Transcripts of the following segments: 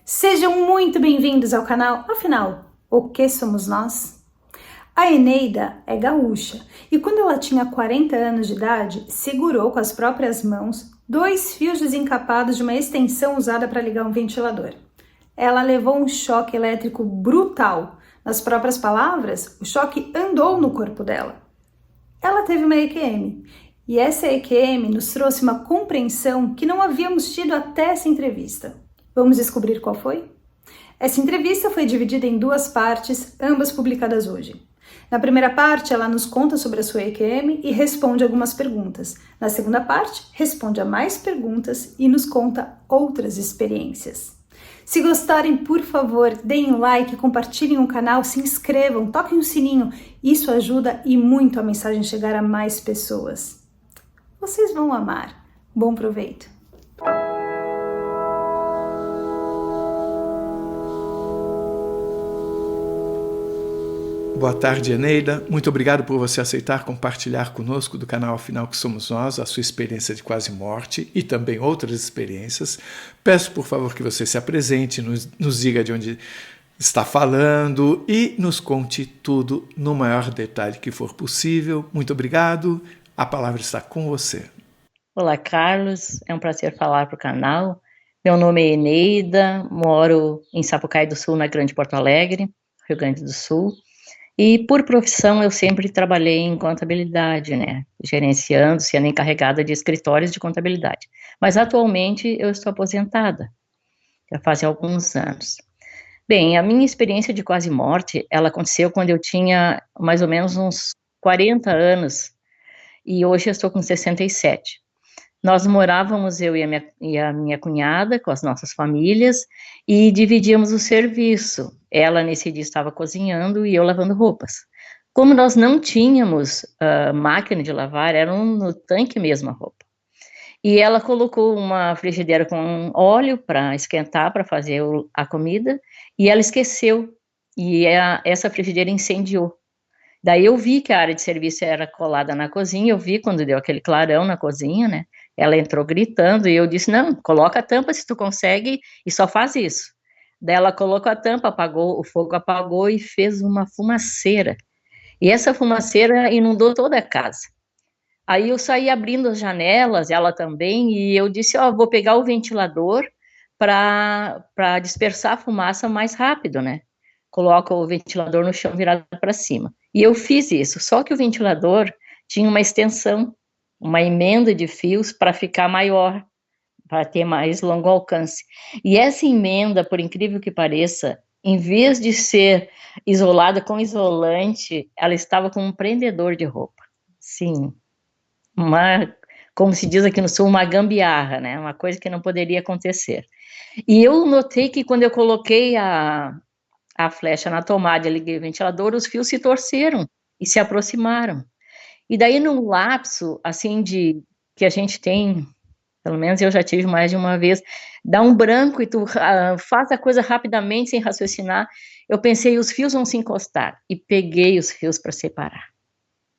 Sejam muito bem-vindos ao canal. Afinal, o que somos nós? A Eneida é gaúcha e quando ela tinha 40 anos de idade, segurou com as próprias mãos 2 fios desencapados de uma extensão usada para ligar um ventilador. Ela levou um choque elétrico brutal. Nas próprias palavras, o choque andou no corpo dela. Ela teve uma EQM e essa EQM nos trouxe uma compreensão que não havíamos tido até essa entrevista. Vamos descobrir qual foi? Essa entrevista foi dividida em 2 partes, ambas publicadas hoje. Na primeira parte, ela nos conta sobre a sua EQM e responde algumas perguntas. Na segunda parte, responde a mais perguntas e nos conta outras experiências. Se gostarem, por favor, deem um like, compartilhem o canal, se inscrevam, toquem o sininho. Isso ajuda e muito a mensagem chegar a mais pessoas. Vocês vão amar. Bom proveito! Boa tarde, Eneida. Muito obrigado por você aceitar compartilhar conosco do canal Afinal que Somos Nós, a sua experiência de quase morte e também outras experiências. Peço, por favor, que você se apresente, nos diga de onde está falando e nos conte tudo no maior detalhe que for possível. Muito obrigado. A palavra está com você. Olá, Carlos. É um prazer falar para o canal. Meu nome é Eneida, moro em Sapucaí do Sul, na Grande Porto Alegre, Rio Grande do Sul. E por profissão eu sempre trabalhei em contabilidade, né, gerenciando, sendo encarregada de escritórios de contabilidade. Mas atualmente eu estou aposentada, já faz alguns anos. Bem, a minha experiência de quase morte, ela aconteceu quando eu tinha mais ou menos uns 40 anos, e hoje eu estou com 67. Nós morávamos, eu e a minha cunhada, com as nossas famílias, e dividíamos o serviço. Ela, nesse dia, estava cozinhando e eu lavando roupas. Como nós não tínhamos máquina de lavar, era no tanque mesmo a roupa. E ela colocou uma frigideira com óleo para esquentar, para fazer a comida, e ela esqueceu, e essa frigideira incendiou. Daí eu vi que a área de serviço era colada na cozinha, eu vi quando deu aquele clarão na cozinha, né? Ela entrou gritando e eu disse, não, coloca a tampa se tu consegue e só faz isso. Daí ela colocou a tampa, apagou, o fogo apagou e fez uma fumaceira. E essa fumaceira inundou toda a casa. Aí eu saí abrindo as janelas, ela também, e eu disse, ó, vou pegar o ventilador para dispersar a fumaça mais rápido, né? Coloca o ventilador no chão virado para cima. E eu fiz isso, só que o ventilador tinha uma extensão, uma emenda de fios para ficar maior, para ter mais longo alcance. E essa emenda, por incrível que pareça, em vez de ser isolada com isolante, ela estava com um prendedor de roupa. Sim, como se diz aqui no Sul, uma gambiarra, né? Uma coisa que não poderia acontecer. E eu notei que quando eu coloquei a flecha na tomada e liguei o ventilador, os fios se torceram e se aproximaram. E daí, num lapso, assim, que a gente tem, pelo menos eu já tive mais de uma vez, dá um branco e tu faz a coisa rapidamente, sem raciocinar, eu pensei, os fios vão se encostar, e peguei os fios para separar,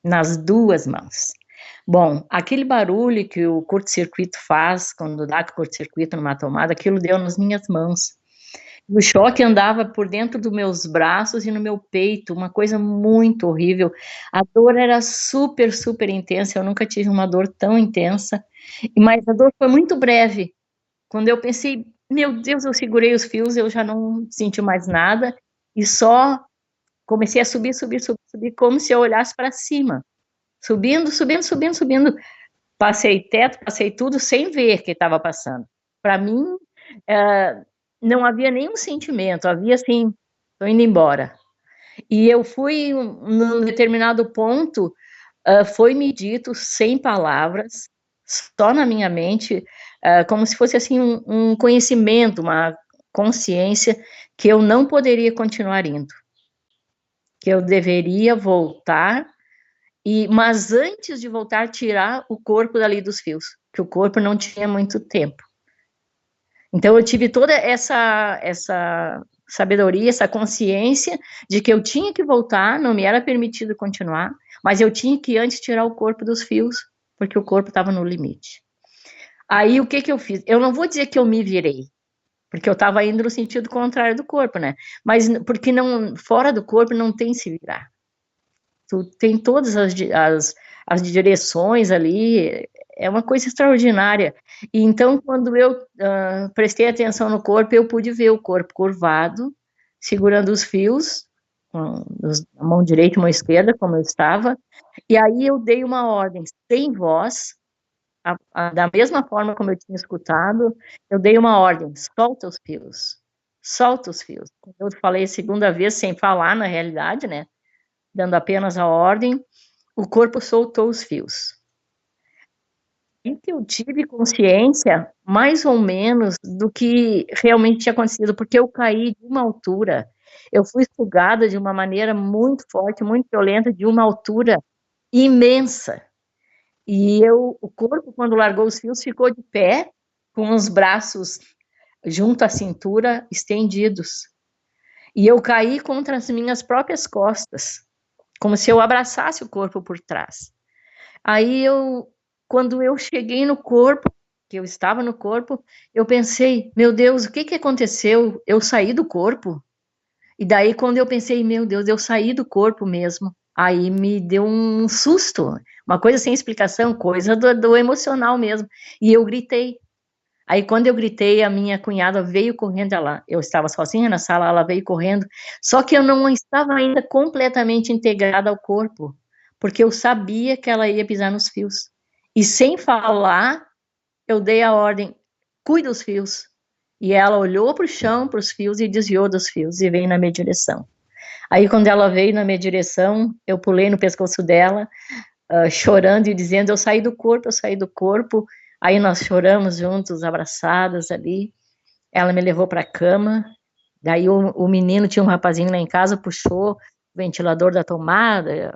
nas 2 mãos. Bom, aquele barulho que o curto-circuito faz, quando dá curto-circuito numa tomada, aquilo deu nas minhas mãos. O choque andava por dentro dos meus braços e no meu peito, uma coisa muito horrível. A dor era super, super intensa, eu nunca tive uma dor tão intensa, mas a dor foi muito breve. Quando eu pensei, meu Deus, eu segurei os fios, eu já não senti mais nada, e só comecei a subir, subir, subir, subir, como se eu olhasse para cima. Subindo, subindo, subindo, subindo. Passei teto, passei tudo, sem ver o que estava passando. Para mim, não havia nenhum sentimento, havia assim, estou indo embora. E eu fui, num determinado ponto, foi-me dito, sem palavras, só na minha mente, como se fosse assim um conhecimento, uma consciência, que eu não poderia continuar indo. Que eu deveria voltar, mas antes de voltar, tirar o corpo dali dos fios, que o corpo não tinha muito tempo. Então eu tive toda essa sabedoria, essa consciência de que eu tinha que voltar, não me era permitido continuar, mas eu tinha que antes tirar o corpo dos fios, porque o corpo estava no limite. Aí o que eu fiz? Eu não vou dizer que eu me virei, porque eu estava indo no sentido contrário do corpo, né? Mas porque não, fora do corpo não tem se virar. Tu tem todas as direções ali, é uma coisa extraordinária. E então, quando eu prestei atenção no corpo, eu pude ver o corpo curvado, segurando os fios, com a mão direita e a mão esquerda, como eu estava, e aí eu dei uma ordem sem voz, da mesma forma como eu tinha escutado, eu dei uma ordem, solta os fios, solta os fios. Eu falei a segunda vez, sem falar na realidade, né, dando apenas a ordem, o corpo soltou os fios. E que eu tive consciência, mais ou menos, do que realmente tinha acontecido, porque eu caí de uma altura, eu fui sugada de uma maneira muito forte, muito violenta, de uma altura imensa. E o corpo, quando largou os fios, ficou de pé, com os braços junto à cintura, estendidos. E eu caí contra as minhas próprias costas, como se eu abraçasse o corpo por trás. Aí quando eu cheguei no corpo, que eu estava no corpo, eu pensei, meu Deus, o que aconteceu? Eu saí do corpo? E daí, quando eu pensei, meu Deus, eu saí do corpo mesmo, aí me deu um susto, uma coisa sem explicação, coisa do emocional mesmo. E eu gritei. Aí, quando eu gritei, a minha cunhada veio correndo, eu estava sozinha na sala, ela veio correndo, só que eu não estava ainda completamente integrada ao corpo, porque eu sabia que ela ia pisar nos fios. E sem falar, eu dei a ordem, cuida dos fios. E ela olhou para o chão, para os fios, e desviou dos fios, e veio na minha direção. Aí, quando ela veio na minha direção, eu pulei no pescoço dela, chorando e dizendo, eu saí do corpo, eu saí do corpo. Aí nós choramos juntos, abraçadas ali. Ela me levou para a cama. Daí o menino, tinha um rapazinho lá em casa, puxou o ventilador da tomada,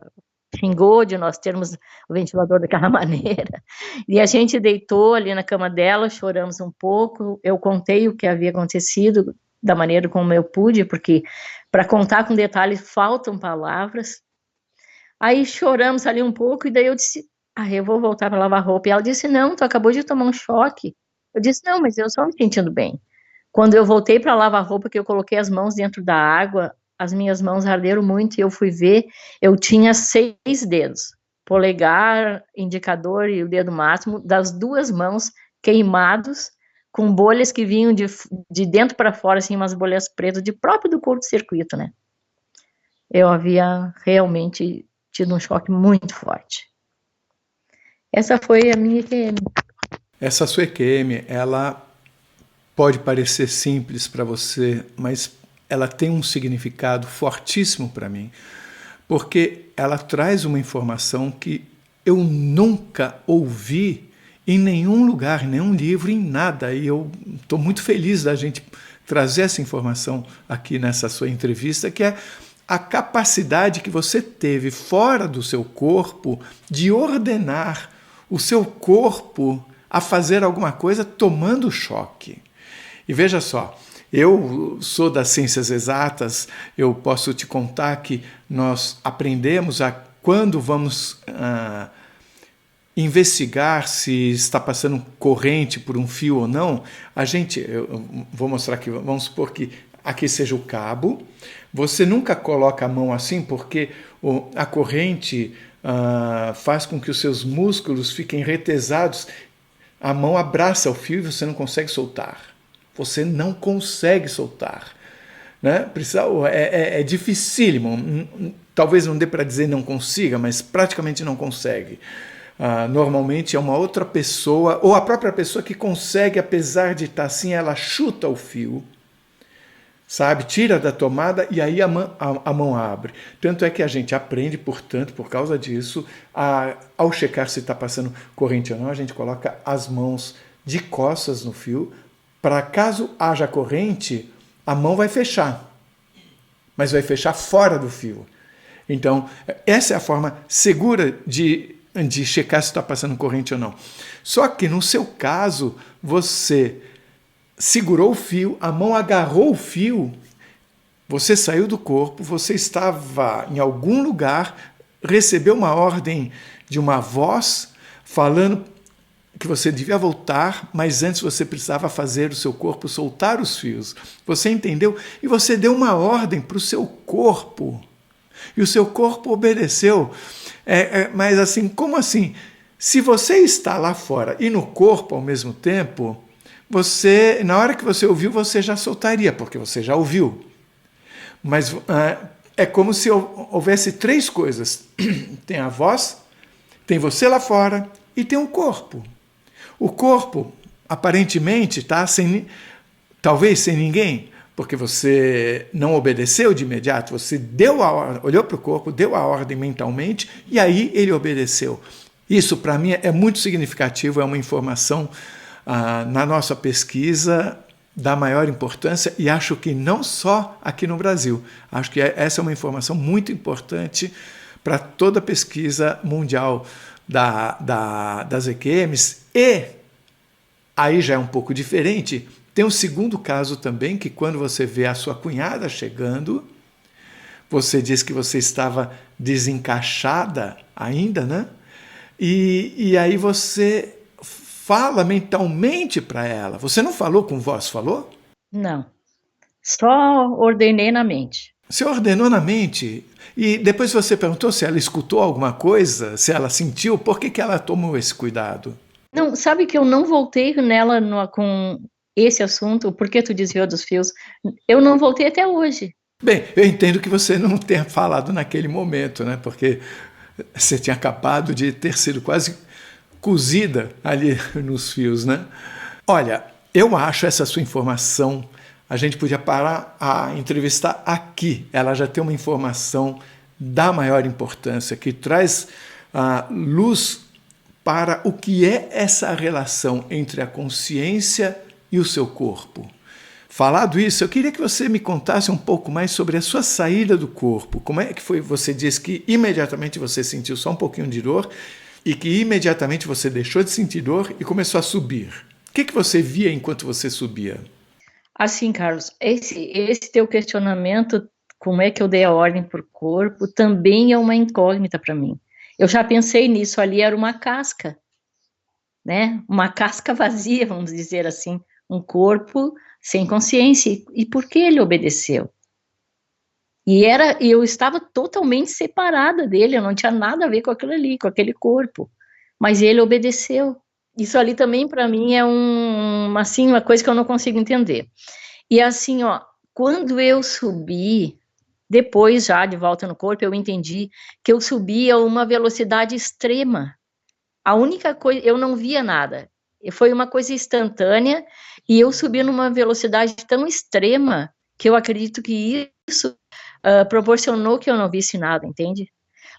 xingou de nós termos o ventilador daquela maneira. E a gente deitou ali na cama dela, choramos um pouco. Eu contei o que havia acontecido da maneira como eu pude, porque para contar com detalhes faltam palavras. Aí choramos ali um pouco, e daí eu disse, eu vou voltar para lavar roupa. E ela disse, não, tu acabou de tomar um choque. Eu disse, não, mas eu só me sentindo bem. Quando eu voltei para lavar roupa, que eu coloquei as mãos dentro da água, as minhas mãos arderam muito, e eu fui ver, eu tinha 6 dedos, polegar, indicador e o dedo máximo, das 2 mãos queimados, com bolhas que vinham de dentro para fora, assim, umas bolhas pretas, de próprio do curto-circuito, né? Eu havia realmente tido um choque muito forte. Essa foi a minha EQM. Essa sua EQM, ela pode parecer simples para você, mas ela tem um significado fortíssimo para mim, porque ela traz uma informação que eu nunca ouvi em nenhum lugar, em nenhum livro, em nada, e eu estou muito feliz da gente trazer essa informação aqui nessa sua entrevista, que é a capacidade que você teve fora do seu corpo de ordenar o seu corpo a fazer alguma coisa tomando choque. E veja só, eu sou das ciências exatas, eu posso te contar que nós aprendemos a quando vamos investigar se está passando corrente por um fio ou não, eu vou mostrar aqui, vamos supor que aqui seja o cabo, você nunca coloca a mão assim porque a corrente faz com que os seus músculos fiquem retesados, a mão abraça o fio e você não consegue soltar. Você não consegue soltar. Né? É dificílimo. Talvez não dê para dizer não consiga, mas praticamente não consegue. Normalmente é uma outra pessoa, ou a própria pessoa que consegue, apesar de estar assim, ela chuta o fio, sabe? Tira da tomada e aí a mão abre. Tanto é que a gente aprende, portanto, por causa disso, ao checar se está passando corrente ou não, a gente coloca as mãos de costas no fio, para caso haja corrente, a mão vai fechar, mas vai fechar fora do fio. Então, essa é a forma segura de checar se está passando corrente ou não. Só que no seu caso, você segurou o fio, a mão agarrou o fio, você saiu do corpo, você estava em algum lugar, recebeu uma ordem de uma voz falando que você devia voltar, mas antes você precisava fazer o seu corpo soltar os fios. Você entendeu? E você deu uma ordem para o seu corpo. E o seu corpo obedeceu. Mas assim, como assim? Se você está lá fora e no corpo ao mesmo tempo, você, na hora que você ouviu, você já soltaria, porque você já ouviu. Mas é como se houvesse três coisas. Tem a voz, tem você lá fora e tem o corpo. O corpo, aparentemente, está talvez sem ninguém, porque você não obedeceu de imediato, você deu a ordem, olhou para o corpo, deu a ordem mentalmente, e aí ele obedeceu. Isso, para mim, é muito significativo, é uma informação na nossa pesquisa da maior importância, e acho que não só aqui no Brasil. Acho que essa é uma informação muito importante para toda a pesquisa mundial das EQMs. E aí já é um pouco diferente. Tem um segundo caso também, que quando você vê a sua cunhada chegando, você diz que você estava desencaixada ainda, né? E aí você fala mentalmente para ela. Você não falou com voz, falou? Não, só ordenei na mente. Você ordenou na mente e depois você perguntou se ela escutou alguma coisa, se ela sentiu, por que ela tomou esse cuidado? Não, sabe que eu não voltei nela com esse assunto, porque tu desviou dos fios, eu não voltei até hoje. Bem, eu entendo que você não tenha falado naquele momento, né? Porque você tinha acabado de ter sido quase cozida ali nos fios, né? Olha, eu acho essa sua informação, a gente podia parar a entrevistar aqui. Ela já tem uma informação da maior importância, que traz luz para o que é essa relação entre a consciência e o seu corpo. Falado isso, eu queria que você me contasse um pouco mais sobre a sua saída do corpo. Como é que foi? Você disse que imediatamente você sentiu só um pouquinho de dor e que imediatamente você deixou de sentir dor e começou a subir. O que você via enquanto você subia? Assim, Carlos, esse teu questionamento, como é que eu dei a ordem para o corpo, também é uma incógnita para mim. Eu já pensei nisso, ali era uma casca, né? Uma casca vazia, vamos dizer assim, um corpo sem consciência. E por que ele obedeceu? Eu estava totalmente separada dele, eu não tinha nada a ver com aquilo ali, com aquele corpo. Mas ele obedeceu. Isso ali também para mim é uma coisa que eu não consigo entender. E assim, ó, quando eu subi, depois já de volta no corpo, eu entendi que eu subi a uma velocidade extrema. A única coisa, eu não via nada. Foi uma coisa instantânea e eu subi numa velocidade tão extrema que eu acredito que isso proporcionou que eu não visse nada, entende?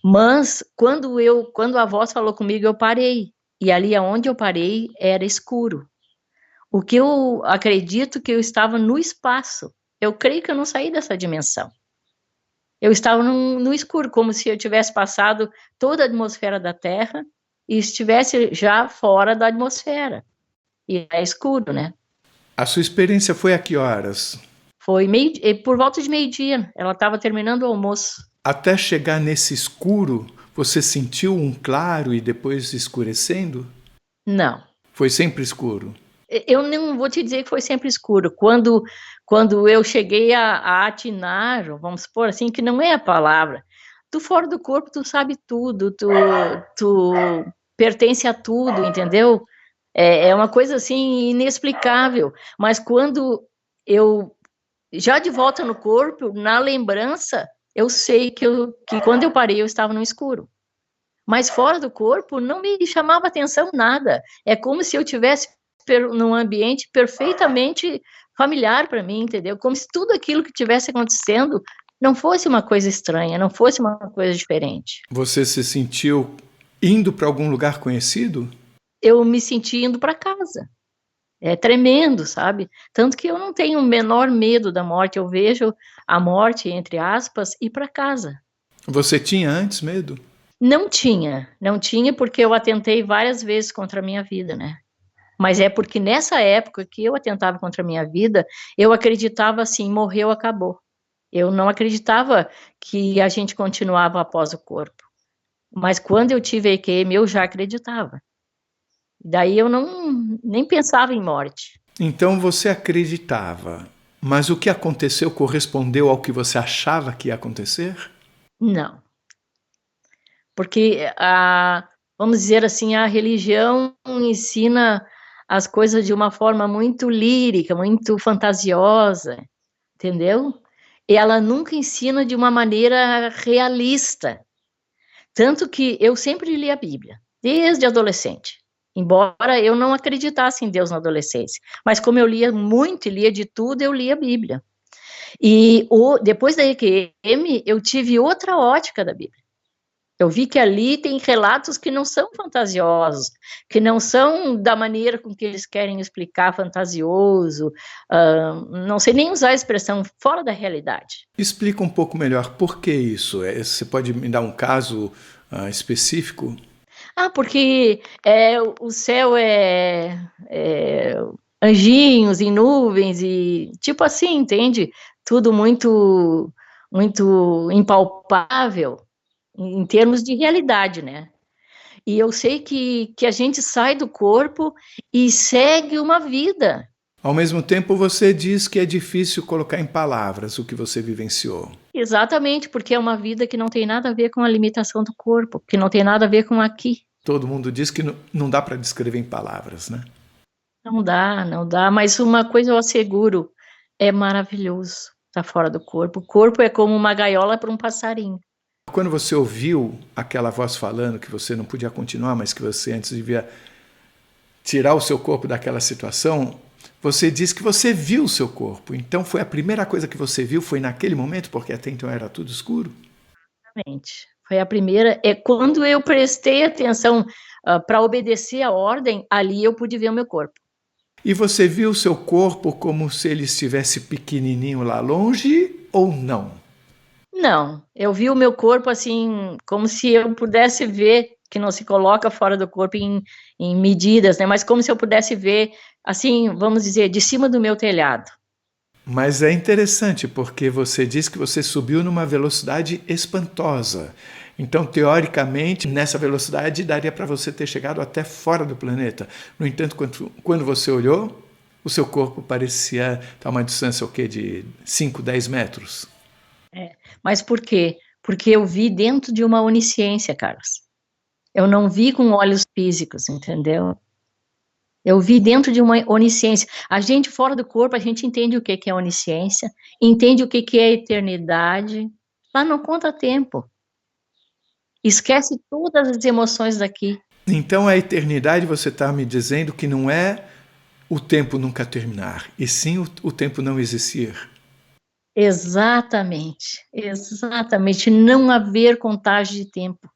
Mas quando a voz falou comigo, eu parei. E ali aonde eu parei era escuro. O que eu acredito que eu estava no espaço. Eu creio que eu não saí dessa dimensão. Eu estava no escuro, como se eu tivesse passado toda a atmosfera da Terra e estivesse já fora da atmosfera. E é escuro, né? A sua experiência foi a que horas? Foi por volta de meio-dia. Ela estava terminando o almoço. Até chegar nesse escuro, você sentiu um claro e depois escurecendo? Não. Foi sempre escuro? Eu não vou te dizer que foi sempre escuro. Quando eu cheguei a atinar, vamos supor assim, que não é a palavra, tu fora do corpo, tu sabe tudo, tu pertence a tudo, entendeu? É uma coisa assim inexplicável. Mas quando eu, já de volta no corpo, na lembrança, eu sei que quando eu parei, eu estava no escuro. Mas fora do corpo, não me chamava atenção nada. É como se eu tivesse num ambiente perfeitamente familiar para mim, entendeu? Como se tudo aquilo que estivesse acontecendo não fosse uma coisa estranha, não fosse uma coisa diferente. Você se sentiu indo para algum lugar conhecido? Eu me senti indo para casa. É tremendo, sabe? Tanto que eu não tenho o menor medo da morte. Eu vejo a morte, entre aspas, ir para casa. Você tinha antes medo? Não tinha porque eu atentei várias vezes contra a minha vida, né? Mas é porque nessa época que eu atentava contra a minha vida, eu acreditava assim, morreu, acabou. Eu não acreditava que a gente continuava após o corpo. Mas quando eu tive a EQM, eu já acreditava. Daí eu nem pensava em morte. Então você acreditava, mas o que aconteceu correspondeu ao que você achava que ia acontecer? Não. Porque, vamos dizer assim, a religião ensina as coisas de uma forma muito lírica, muito fantasiosa, entendeu? E ela nunca ensina de uma maneira realista. Tanto que eu sempre li a Bíblia, desde adolescente. Embora eu não acreditasse em Deus na adolescência. Mas como eu lia muito e lia de tudo, eu lia a Bíblia. E depois da EQM, eu tive outra ótica da Bíblia. Eu vi que ali tem relatos que não são fantasiosos, que não são da maneira com que eles querem explicar fantasioso, não sei nem usar a expressão fora da realidade. Explica um pouco melhor por que isso. Você pode me dar um caso específico? Porque o céu anjinhos em nuvens e tipo assim, entende? Tudo muito, muito impalpável em termos de realidade, né? E eu sei que a gente sai do corpo e segue uma vida. Ao mesmo tempo, você diz que é difícil colocar em palavras o que você vivenciou. Exatamente, porque é uma vida que não tem nada a ver com a limitação do corpo, que não tem nada a ver com aqui. Todo mundo diz que não dá para descrever em palavras, né? Não dá, mas uma coisa eu asseguro, é maravilhoso estar fora do corpo. O corpo é como uma gaiola para um passarinho. Quando você ouviu aquela voz falando que você não podia continuar, mas que você antes devia tirar o seu corpo daquela situação, você diz que você viu o seu corpo. Então foi a primeira coisa que você viu, foi naquele momento, porque até então era tudo escuro? Exatamente. Foi a primeira, quando eu prestei atenção para obedecer a ordem, ali eu pude ver o meu corpo. E você viu o seu corpo como se ele estivesse pequenininho lá longe ou não? Não, eu vi o meu corpo assim, como se eu pudesse ver, que não se coloca fora do corpo em medidas, né? Mas como se eu pudesse ver, assim, vamos dizer, de cima do meu telhado. Mas é interessante porque você diz que você subiu numa velocidade espantosa. Então, teoricamente, nessa velocidade daria para você ter chegado até fora do planeta. No entanto, quando você olhou, o seu corpo parecia estar a uma distância o quê? De 5, 10 metros. Mas por quê? Porque eu vi dentro de uma onisciência, Carlos. Eu não vi com olhos físicos, entendeu? Eu vi dentro de uma onisciência. A gente fora do corpo, a gente entende o que é onisciência, entende o que é eternidade. Lá não conta tempo. Esquece todas as emoções daqui. Então, a eternidade, você está me dizendo que não é o tempo nunca terminar, e sim o tempo não existir. Exatamente, exatamente. Não haver contagem de tempo.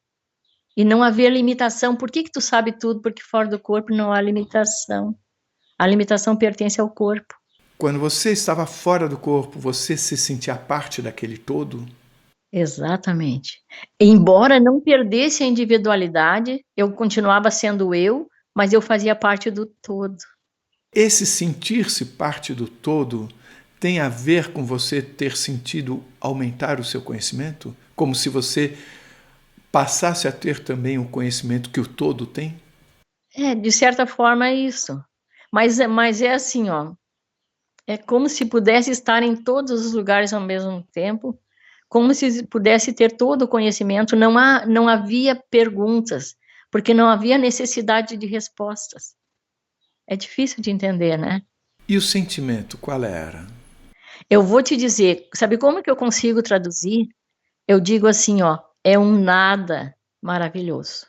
E não haver limitação. Por que tu sabe tudo? Porque fora do corpo não há limitação. A limitação pertence ao corpo. Quando você estava fora do corpo, você se sentia parte daquele todo? Exatamente. Embora não perdesse a individualidade, eu continuava sendo eu, mas eu fazia parte do todo. Esse sentir-se parte do todo tem a ver com você ter sentido aumentar o seu conhecimento? Como se você passasse a ter também o conhecimento que o todo tem? De certa forma é isso. Mas é assim, ó. É como se pudesse estar em todos os lugares ao mesmo tempo, como se pudesse ter todo o conhecimento. Não havia perguntas, porque não havia necessidade de respostas. É difícil de entender, né? E o sentimento, qual era? Eu vou te dizer, sabe como que eu consigo traduzir? Eu digo assim, ó, é um nada maravilhoso.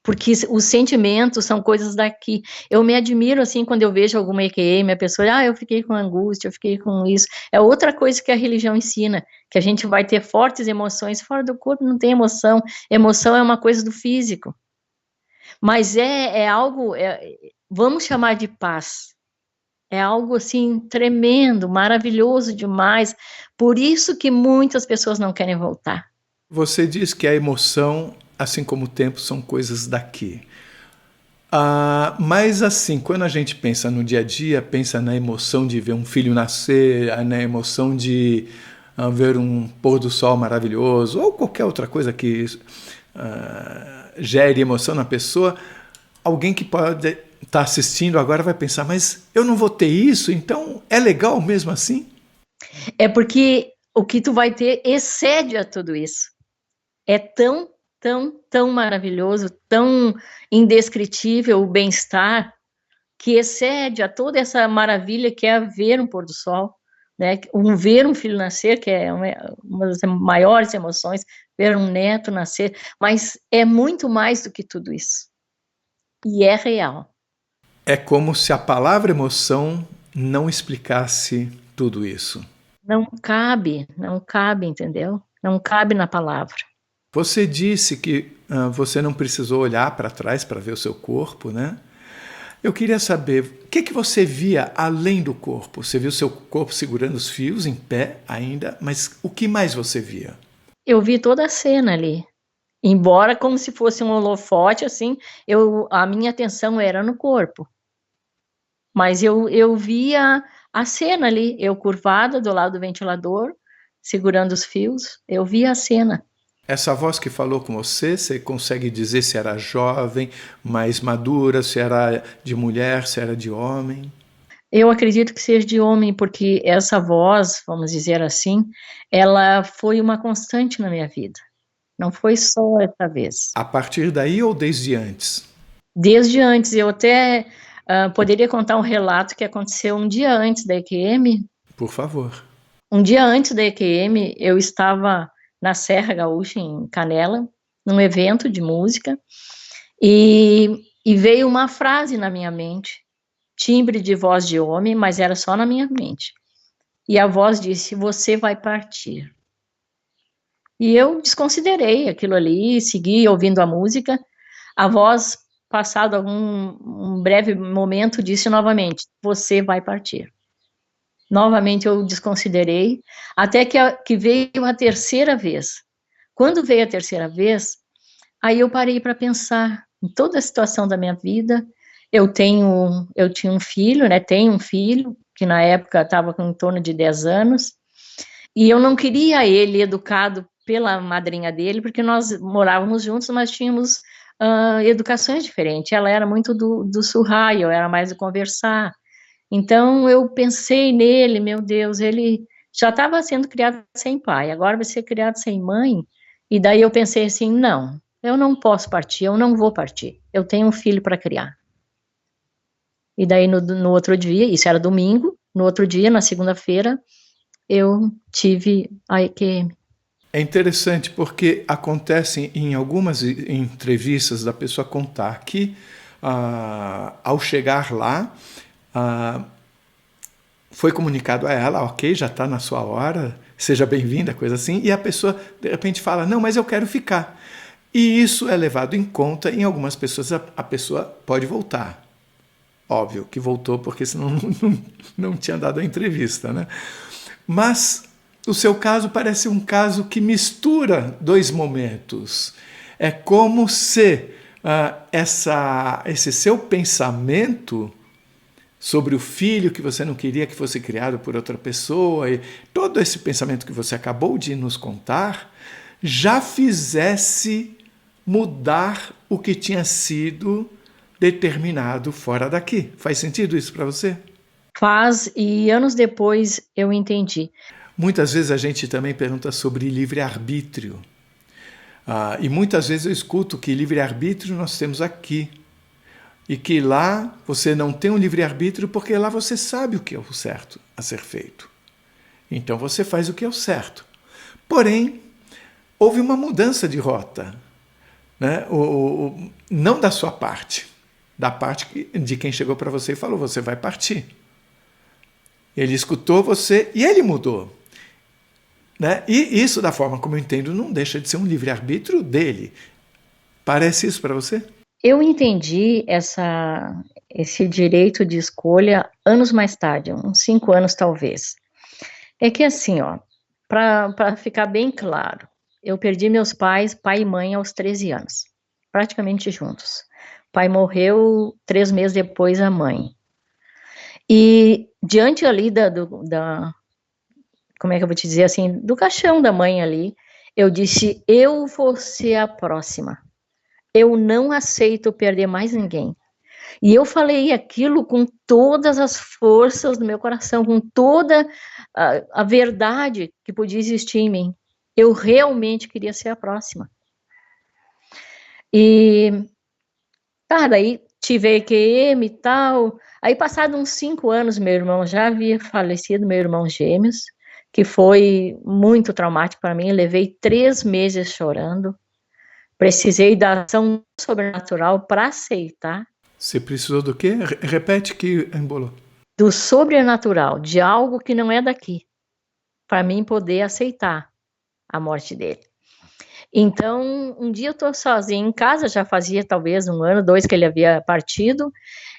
Porque os sentimentos são coisas daqui. Eu me admiro, assim, quando eu vejo alguma EQM, a pessoa, eu fiquei com angústia, eu fiquei com isso. É outra coisa que a religião ensina, que a gente vai ter fortes emoções, fora do corpo não tem emoção. Emoção é uma coisa do físico. Mas é algo, vamos chamar de paz. É algo, assim, tremendo, maravilhoso demais. Por isso que muitas pessoas não querem voltar. Você diz que a emoção, assim como o tempo, são coisas daqui. Mas assim, quando a gente pensa no dia a dia, pensa na emoção de ver um filho nascer, na emoção de ver um pôr do sol maravilhoso, ou qualquer outra coisa que gere emoção na pessoa, alguém que pode estar assistindo agora vai pensar, mas eu não vou ter isso, então é legal mesmo assim? É porque o que tu vai ter excede a tudo isso. É tão, tão, tão maravilhoso, tão indescritível o bem-estar, que excede a toda essa maravilha que é ver um pôr do sol, né? Ver um filho nascer, que é uma das maiores emoções, ver um neto nascer, mas é muito mais do que tudo isso. E é real. É como se a palavra emoção não explicasse tudo isso. Não cabe, entendeu? Não cabe na palavra. Você disse que você não precisou olhar para trás para ver o seu corpo, né? Eu queria saber, o que você via além do corpo? Você viu seu corpo segurando os fios, em pé ainda, mas o que mais você via? Eu vi toda a cena ali. Embora como se fosse um holofote, assim, a minha atenção era no corpo. Mas eu via a cena ali, eu curvada do lado do ventilador, segurando os fios, eu via a cena. Essa voz que falou com você, você consegue dizer se era jovem, mais madura, se era de mulher, se era de homem? Eu acredito que seja de homem, porque essa voz, vamos dizer assim, ela foi uma constante na minha vida. Não foi só essa vez. A partir daí ou desde antes? Desde antes, eu até poderia contar um relato que aconteceu um dia antes da EQM. Por favor. Um dia antes da EQM, eu estava na Serra Gaúcha, em Canela, num evento de música, e veio uma frase na minha mente, timbre de voz de homem, mas era só na minha mente. E a voz disse: "Você vai partir". E eu desconsiderei aquilo ali, segui ouvindo a música. A voz, passado um breve momento, disse novamente: "Você vai partir". Novamente eu desconsiderei, até que veio a terceira vez. Quando veio a terceira vez, aí eu parei para pensar em toda a situação da minha vida. Eu tinha um filho, né? Tenho um filho que na época estava com em torno de 10 anos, e eu não queria ele educado pela madrinha dele, porque nós morávamos juntos, mas tínhamos educações diferentes. Ela era muito do surrar, eu era mais do conversar. Então eu pensei nele, meu Deus, ele já estava sendo criado sem pai, agora vai ser criado sem mãe. E daí eu pensei assim, não, eu não posso partir, eu não vou partir, eu tenho um filho para criar. E daí no outro dia, isso era domingo, no outro dia, na segunda-feira, eu tive a EQM. É interessante porque acontece em algumas entrevistas da pessoa contar que ao chegar lá, foi comunicado a ela, ok, já está na sua hora, seja bem-vinda, coisa assim, e a pessoa de repente fala, não, mas eu quero ficar. E isso é levado em conta, em algumas pessoas a pessoa pode voltar. Óbvio que voltou porque senão não tinha dado a entrevista, né? Mas o seu caso parece um caso que mistura dois momentos. É como se esse seu pensamento sobre o filho que você não queria que fosse criado por outra pessoa, e todo esse pensamento que você acabou de nos contar, já fizesse mudar o que tinha sido determinado fora daqui. Faz sentido isso para você? Faz, e anos depois eu entendi. Muitas vezes a gente também pergunta sobre livre-arbítrio. E muitas vezes eu escuto que livre-arbítrio nós temos aqui. E que lá você não tem um livre-arbítrio porque lá você sabe o que é o certo a ser feito. Então você faz o que é o certo. Porém, houve uma mudança de rota, né? Não da sua parte, da parte de quem chegou para você e falou, você vai partir. Ele escutou você e ele mudou. Né? E isso, da forma como eu entendo, não deixa de ser um livre-arbítrio dele. Parece isso para você? Eu entendi esse direito de escolha anos mais tarde, uns 5 anos talvez. É que assim, ó, para ficar bem claro, eu perdi meus pais, pai e mãe, aos 13 anos, praticamente juntos. O pai morreu 3 meses depois da mãe. E diante ali como é que eu vou te dizer assim, do caixão da mãe ali, eu disse, eu vou ser a próxima. Eu não aceito perder mais ninguém. E eu falei aquilo com todas as forças do meu coração, com toda a verdade que podia existir em mim. Eu realmente queria ser a próxima. E, tá, daí tive a EQM e tal. Aí, passados uns 5 anos, meu irmão já havia falecido, meu irmão gêmeos, que foi muito traumático para mim. Eu levei 3 meses chorando. Precisei da ação sobrenatural para aceitar. Você precisou do quê? Repete que embolou. Do sobrenatural, de algo que não é daqui, para mim poder aceitar a morte dele. Então, um dia eu estou sozinha em casa, já fazia talvez 1 ano, 2 que ele havia partido,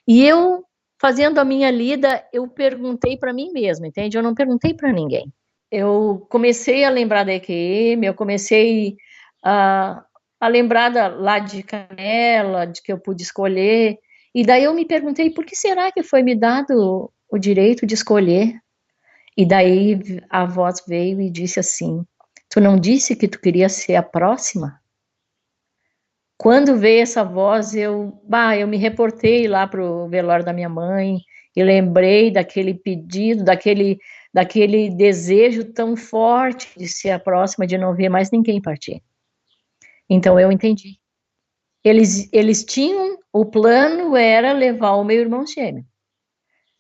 e eu, fazendo a minha lida, eu perguntei para mim mesma, entende? Eu não perguntei para ninguém. Eu comecei a lembrar da EQM, eu comecei a lembrar lá de Canela, de que eu pude escolher, e daí eu me perguntei, por que será que foi me dado o direito de escolher? E daí a voz veio e disse assim, tu não disse que tu queria ser a próxima? Quando veio essa voz, eu me reportei lá pro velório da minha mãe, e lembrei daquele pedido, daquele desejo tão forte de ser a próxima, de não ver mais ninguém partir. Então eu entendi. Eles tinham, o plano era levar o meu irmão gêmeo.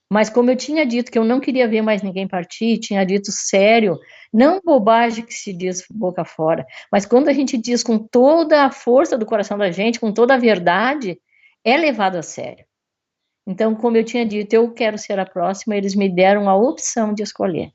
Mas como eu tinha dito que eu não queria ver mais ninguém partir, tinha dito sério, não bobagem que se diz boca fora, mas quando a gente diz com toda a força do coração da gente, com toda a verdade, é levado a sério. Então, como eu tinha dito, eu quero ser a próxima, eles me deram a opção de escolher.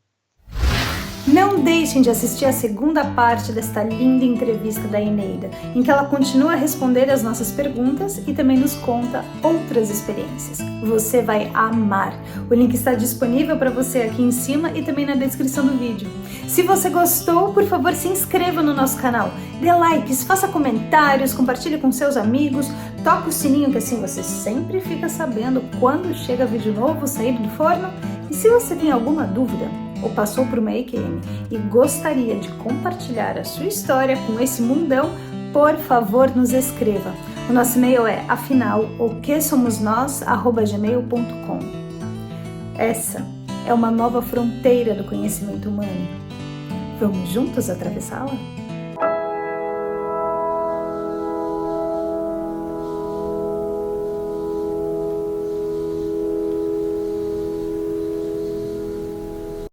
Não deixem de assistir a segunda parte desta linda entrevista da Eneida, em que ela continua a responder as nossas perguntas e também nos conta outras experiências. Você vai amar! O link está disponível para você aqui em cima e também na descrição do vídeo. Se você gostou, por favor, se inscreva no nosso canal, dê likes, faça comentários, compartilhe com seus amigos, toque o sininho que assim você sempre fica sabendo quando chega vídeo novo saído do forno. E se você tem alguma dúvida, ou passou por uma EQM e gostaria de compartilhar a sua história com esse mundão, por favor, nos escreva. O nosso e-mail é afinal.oquesomosnós@gmail.com. Essa é uma nova fronteira do conhecimento humano. Vamos juntos atravessá-la?